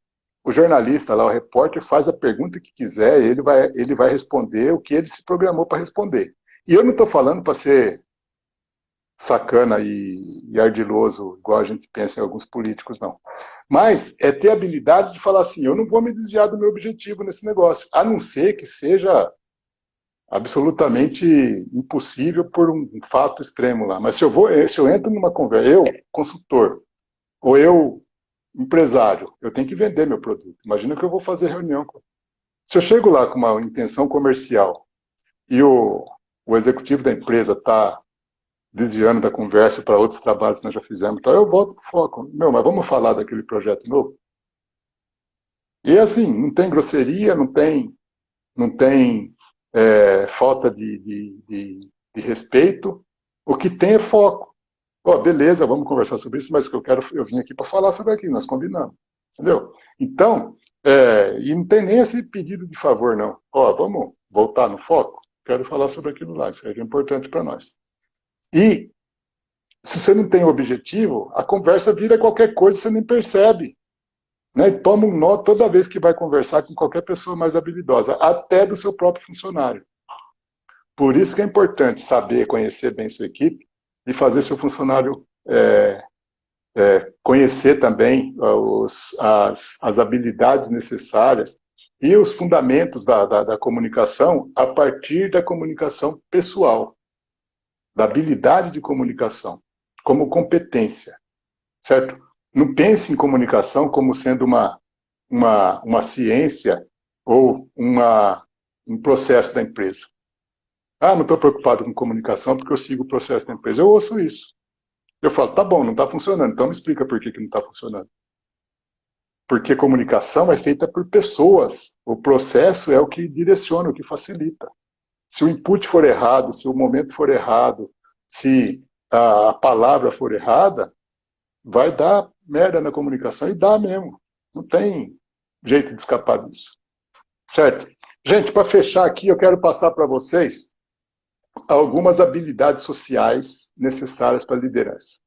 jornalista lá, o repórter, faz a pergunta que quiser, ele vai responder o que ele se programou para responder. E eu não estou falando para ser sacana e ardiloso, igual a gente pensa em alguns políticos, não. Mas é ter a habilidade de falar assim, eu não vou me desviar do meu objetivo nesse negócio, a não ser que seja absolutamente impossível por um fato extremo lá. Mas se eu entro numa conversa, eu, consultor, ou eu, empresário, eu tenho que vender meu produto. Imagina que eu vou fazer reunião. Se eu chego lá com uma intenção comercial e o executivo da empresa está desviando da conversa para outros trabalhos que nós já fizemos, então eu volto para o foco. Mas vamos falar daquele projeto novo? E assim, não tem grosseria, não tem falta de respeito. O que tem é foco. Beleza, vamos conversar sobre isso, mas eu vim aqui para falar sobre aquilo, nós combinamos. Entendeu? Então, e não tem nem esse pedido de favor, não. Vamos voltar no foco? Quero falar sobre aquilo lá, isso é importante para nós. E, se você não tem objetivo, a conversa vira qualquer coisa, você nem percebe. Né? E toma um nó toda vez que vai conversar com qualquer pessoa mais habilidosa, até do seu próprio funcionário. Por isso que é importante saber, conhecer bem sua equipe e fazer seu funcionário conhecer também as habilidades necessárias e os fundamentos da comunicação a partir da comunicação pessoal, da habilidade de comunicação, como competência, certo? Não pense em comunicação como sendo uma ciência ou um processo da empresa. Não estou preocupado com comunicação porque eu sigo o processo da empresa. Eu ouço isso. Eu falo, tá bom, não está funcionando, então me explica por que não está funcionando. Porque comunicação é feita por pessoas. O processo é o que direciona, o que facilita. Se o input for errado, se o momento for errado, se a palavra for errada, vai dar merda na comunicação e dá mesmo. Não tem jeito de escapar disso. Certo? Gente, para fechar aqui, eu quero passar para vocês algumas habilidades sociais necessárias para a liderança.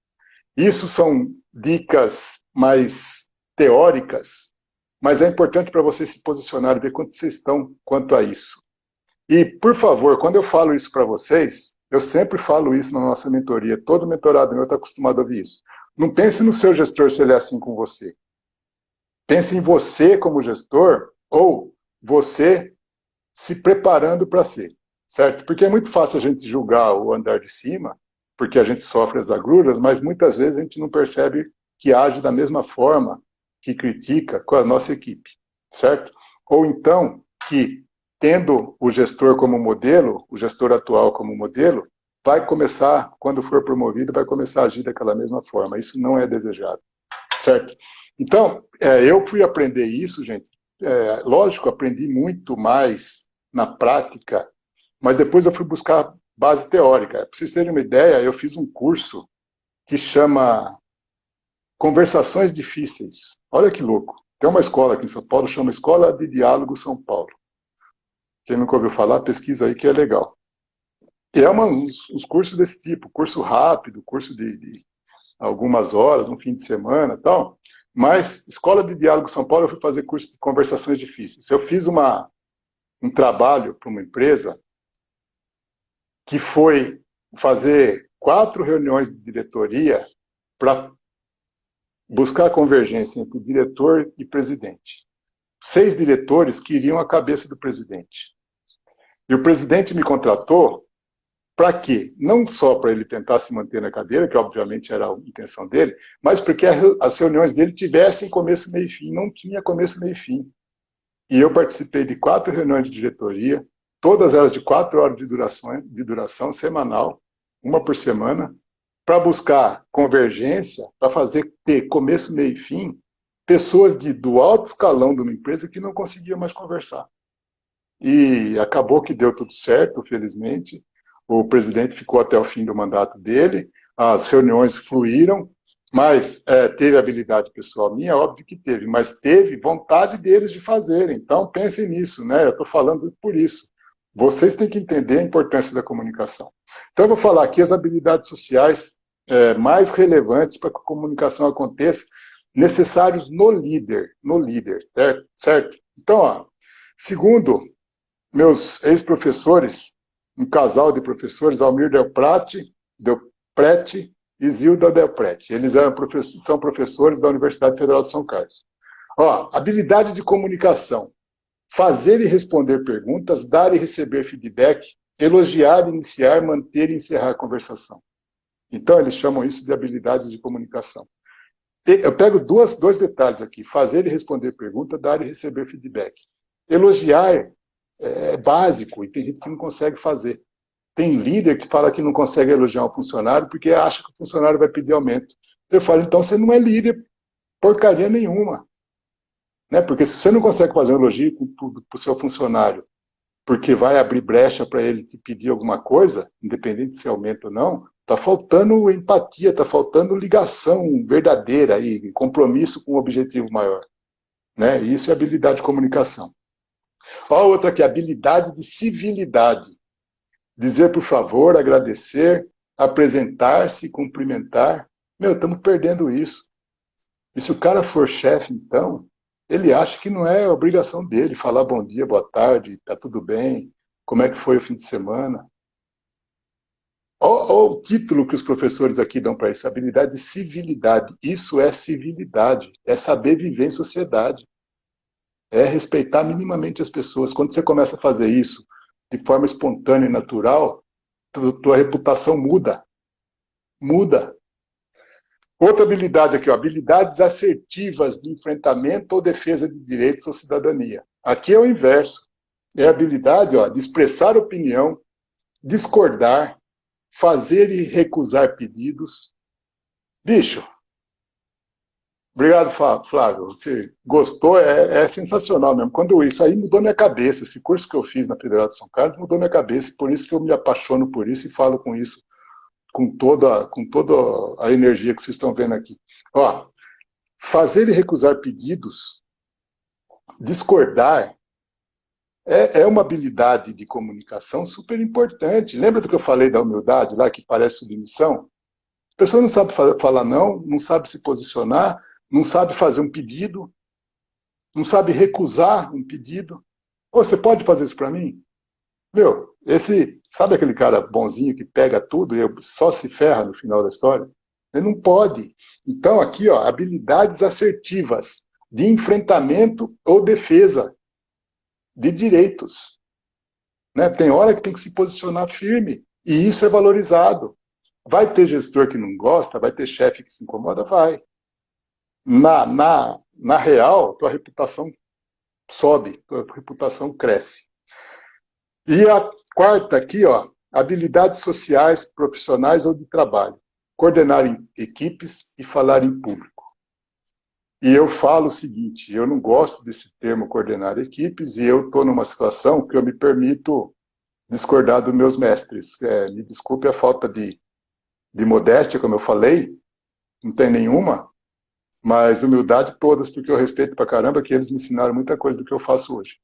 Isso são dicas mais teóricas, mas é importante para vocês se posicionarem, ver quanto vocês estão quanto a isso. E, por favor, quando eu falo isso para vocês, eu sempre falo isso na nossa mentoria, todo mentorado meu está acostumado a ouvir isso. Não pense no seu gestor se ele é assim com você. Pense em você como gestor, ou você se preparando para ser, certo? Porque é muito fácil a gente julgar o andar de cima, porque a gente sofre as agruras, mas muitas vezes a gente não percebe que age da mesma forma que critica com a nossa equipe, certo? Ou então, que tendo o gestor como modelo, o gestor atual como modelo, vai começar, quando for promovido, vai começar a agir daquela mesma forma. Isso não é desejado, certo? Então, eu fui aprender isso, gente, lógico, aprendi muito mais na prática, mas depois eu fui buscar base teórica. Para vocês terem uma ideia, eu fiz um curso que chama Conversações Difíceis. Olha que louco. Tem uma escola aqui em São Paulo, chama Escola de Diálogo São Paulo. Quem nunca ouviu falar, pesquisa aí que é legal. E é uns cursos desse tipo, curso rápido, curso de algumas horas, um fim de semana e tal. Mas, Escola de Diálogo São Paulo, eu fui fazer curso de conversações difíceis. Eu fiz um trabalho para uma empresa que foi fazer 4 reuniões de diretoria para buscar convergência entre diretor e presidente. 6 diretores queriam a cabeça do presidente. E o presidente me contratou para quê? Não só para ele tentar se manter na cadeira, que obviamente era a intenção dele, mas porque as reuniões dele tivessem começo, meio e fim. Não tinha começo, meio e fim. E eu participei de 4 reuniões de diretoria, todas elas de 4 horas de duração semanal, uma por semana, para buscar convergência, para fazer ter começo, meio e fim, pessoas do alto escalão de uma empresa que não conseguiam mais conversar. E acabou que deu tudo certo, felizmente. O presidente ficou até o fim do mandato dele, as reuniões fluíram, mas teve habilidade pessoal minha, óbvio que teve, mas teve vontade deles de fazerem. Então, pensem nisso, né? Eu estou falando por isso. Vocês têm que entender a importância da comunicação. Então, eu vou falar aqui as habilidades sociais mais relevantes para que a comunicação aconteça, necessários no líder, certo? Então, ó, segundo meus ex-professores, um casal de professores, Almir Delprete e Zilda Delprete. Eles são professores da Universidade Federal de São Carlos. Ó, habilidade de comunicação. Fazer e responder perguntas, dar e receber feedback, elogiar, iniciar, manter e encerrar a conversação. Então, eles chamam isso de habilidades de comunicação. Eu pego dois detalhes aqui. Fazer e responder pergunta, dar e receber feedback. Elogiar é básico e tem gente que não consegue fazer. Tem líder que fala que não consegue elogiar um funcionário porque acha que o funcionário vai pedir aumento. Eu falo, então você não é líder porcaria nenhuma. Né? Porque se você não consegue fazer um elogio para o seu funcionário porque vai abrir brecha para ele te pedir alguma coisa, independente se aumenta ou não, está faltando empatia, está faltando ligação verdadeira e compromisso com um objetivo maior. Né? E isso é habilidade de comunicação. Olha a outra aqui, habilidade de civilidade. Dizer por favor, agradecer, apresentar-se, cumprimentar. Meu, estamos perdendo isso. E se o cara for chefe, então, ele acha que não é obrigação dele falar bom dia, boa tarde, tá tudo bem, como é que foi o fim de semana. Olha o título que os professores aqui dão para isso, habilidade de civilidade. Isso é civilidade, é saber viver em sociedade. É respeitar minimamente as pessoas. Quando você começa a fazer isso de forma espontânea e natural, tua reputação muda. Muda. Outra habilidade aqui, ó, habilidades assertivas de enfrentamento ou defesa de direitos ou cidadania. Aqui é o inverso. É a habilidade, ó, de expressar opinião, discordar, fazer e recusar pedidos. Bicho, obrigado, Flávio. Você gostou? É sensacional mesmo. Quando isso aí mudou minha cabeça, esse curso que eu fiz na Federal de São Carlos mudou minha cabeça, por isso que eu me apaixono por isso e falo com isso, com toda a energia que vocês estão vendo aqui. Ó, fazer e recusar pedidos, discordar, é uma habilidade de comunicação super importante. Lembra do que eu falei da humildade lá, que parece submissão? A pessoa não sabe falar não, não sabe se posicionar, não sabe fazer um pedido, não sabe recusar um pedido. Ô, você pode fazer isso para mim? Meu, sabe aquele cara bonzinho que pega tudo e só se ferra no final da história? Ele não pode. Então, aqui, ó, habilidades assertivas de enfrentamento ou defesa de direitos. Né? Tem hora que tem que se posicionar firme, e isso é valorizado. Vai ter gestor que não gosta, vai ter chefe que se incomoda? Vai. Na real, tua reputação sobe, tua reputação cresce. E a quarta aqui, ó, habilidades sociais, profissionais ou de trabalho. Coordenar equipes e falar em público. E eu falo o seguinte, eu não gosto desse termo coordenar equipes, e eu estou numa situação que eu me permito discordar dos meus mestres. Me desculpe a falta de modéstia, como eu falei, não tem nenhuma, mas humildade todas, porque eu respeito pra caramba que eles me ensinaram muita coisa do que eu faço hoje.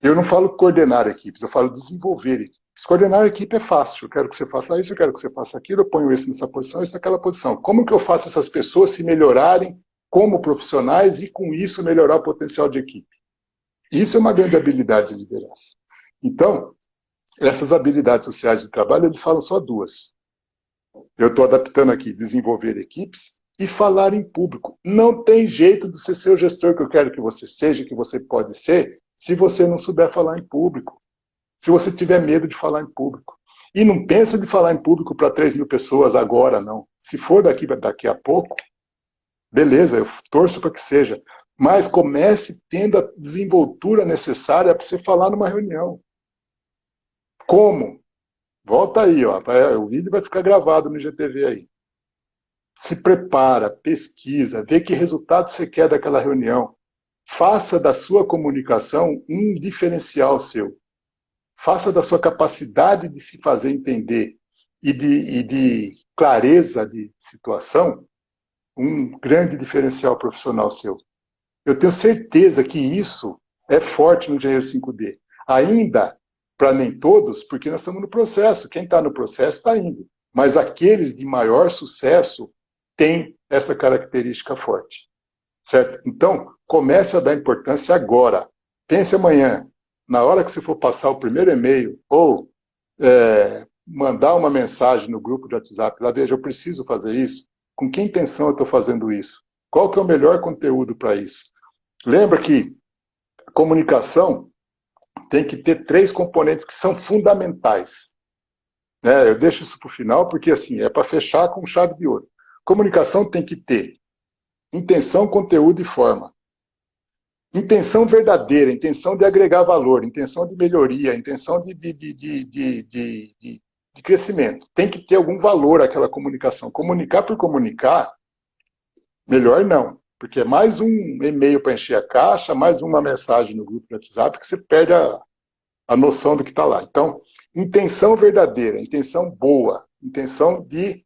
Eu não falo coordenar equipes, eu falo desenvolver equipes. Coordenar a equipe é fácil, eu quero que você faça isso, eu quero que você faça aquilo, eu ponho isso nessa posição, isso naquela posição. Como que eu faço essas pessoas se melhorarem como profissionais e com isso melhorar o potencial de equipe? Isso é uma grande habilidade de liderança. Então, essas habilidades sociais de trabalho, eles falam só duas. Eu estou adaptando aqui, desenvolver equipes e falar em público. Não tem jeito de você ser o gestor que eu quero que você seja, que você pode ser, se você não souber falar em público. Se você tiver medo de falar em público. E não pensa de falar em público para 3.000 pessoas agora, não. Se for daqui a pouco, beleza, eu torço para que seja. Mas comece tendo a desenvoltura necessária para você falar numa reunião. Como? Volta aí, ó. O vídeo vai ficar gravado no IGTV aí. Se prepara, pesquisa, vê que resultado você quer daquela reunião. Faça da sua comunicação um diferencial seu. Faça da sua capacidade de se fazer entender e de clareza de situação um grande diferencial profissional seu. Eu tenho certeza que isso é forte no Engenheiro 5D. Ainda, para nem todos, porque nós estamos no processo. Quem está no processo está indo. Mas aqueles de maior sucesso têm essa característica forte. Certo? Então, comece a dar importância agora. Pense amanhã, na hora que você for passar o primeiro e-mail, ou mandar uma mensagem no grupo de WhatsApp, lá, veja, eu preciso fazer isso. Com que intenção eu estou fazendo isso? Qual que é o melhor conteúdo para isso? Lembra que a comunicação tem que ter 3 componentes que são fundamentais. Né? Eu deixo isso para o final, porque assim, é para fechar com chave de ouro. Comunicação tem que ter intenção, conteúdo e forma. Intenção verdadeira, intenção de agregar valor, intenção de melhoria, intenção de crescimento. Tem que ter algum valor aquela comunicação. Comunicar por comunicar, melhor não. Porque é mais um e-mail para encher a caixa, mais uma mensagem no grupo do WhatsApp, que você perde a noção do que está lá. Então, intenção verdadeira, intenção boa, intenção de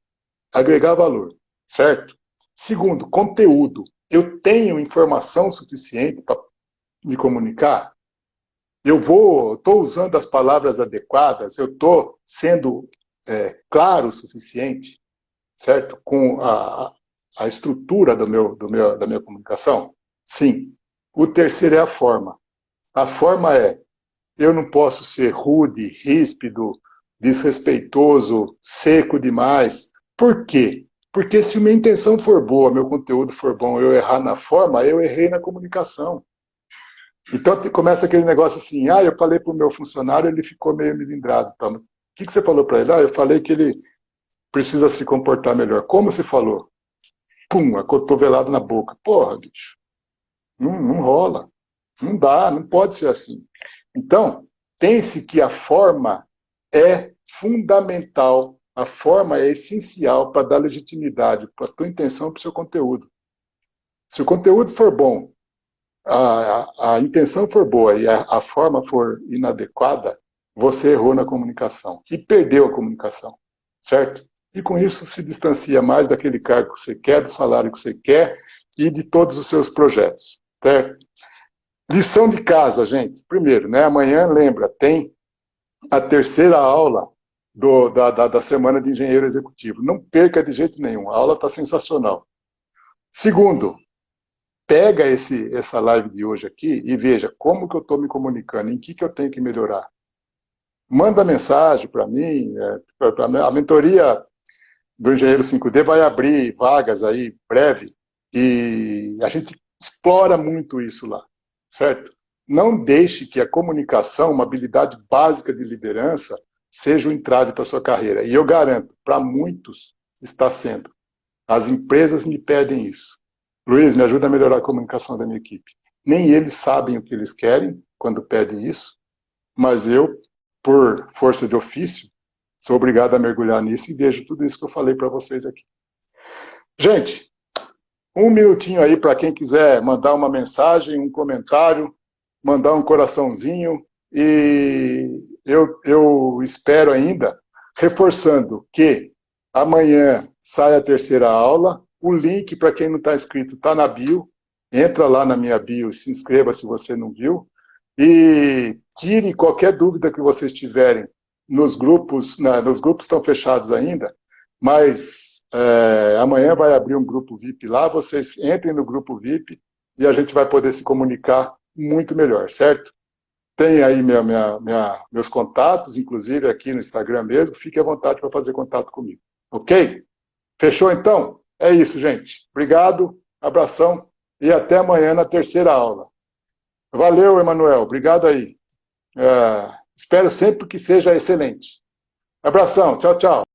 agregar valor, certo? Segundo, conteúdo. Eu tenho informação suficiente para me comunicar? Estou usando as palavras adequadas? Eu estou sendo claro o suficiente, certo? Com a estrutura da minha comunicação? Sim. O terceiro é a forma. A forma é, eu não posso ser rude, ríspido, desrespeitoso, seco demais. Por quê? Porque se minha intenção for boa, meu conteúdo for bom, eu errar na forma, eu errei na comunicação. Então começa aquele negócio assim, eu falei para o meu funcionário, ele ficou meio melindrado. Tá? O que você falou para ele? Eu falei que ele precisa se comportar melhor. Como você falou? Pum, a cotovelada na boca. Porra, bicho, não rola. Não dá, não pode ser assim. Então, pense que a forma é fundamental, a forma é essencial para dar legitimidade para a tua intenção, para o seu conteúdo. Se o conteúdo for bom, a intenção for boa e a forma for inadequada, você errou na comunicação e perdeu a comunicação, certo? E com isso se distancia mais daquele cargo que você quer, do salário que você quer e de todos os seus projetos, certo? Lição de casa, gente. Primeiro, né? Amanhã, lembra, tem a terceira aula da semana de engenheiro executivo. Não perca de jeito nenhum, a aula está sensacional. Segundo, pega essa live de hoje aqui e veja como que eu estou me comunicando, em que eu tenho que melhorar. Manda mensagem para mim, a mentoria do Engenheiro 5D vai abrir vagas aí breve e a gente explora muito isso lá, certo? Não deixe que a comunicação, uma habilidade básica de liderança, seja o entrave para a sua carreira. E eu garanto, para muitos está sendo. As empresas me pedem isso. Luiz, me ajuda a melhorar a comunicação da minha equipe. Nem eles sabem o que eles querem quando pedem isso, mas eu, por força de ofício, sou obrigado a mergulhar nisso e vejo tudo isso que eu falei para vocês aqui. Gente, Um minutinho aí para quem quiser mandar uma mensagem, um comentário, mandar um coraçãozinho. E eu espero ainda, reforçando que amanhã sai a terceira aula. O link, para quem não está inscrito, está na bio. Entra lá na minha bio, se inscreva se você não viu. E tire qualquer dúvida que vocês tiverem nos grupos. Nos grupos estão fechados ainda, mas amanhã vai abrir um grupo VIP lá. Vocês entrem no grupo VIP e a gente vai poder se comunicar muito melhor, certo? Tem aí meus contatos, inclusive aqui no Instagram mesmo. Fique à vontade para fazer contato comigo. Ok? Fechou então? É isso, gente. Obrigado, abração e até amanhã na terceira aula. Valeu, Emanuel. Obrigado aí. Espero sempre que seja excelente. Abração. Tchau, tchau.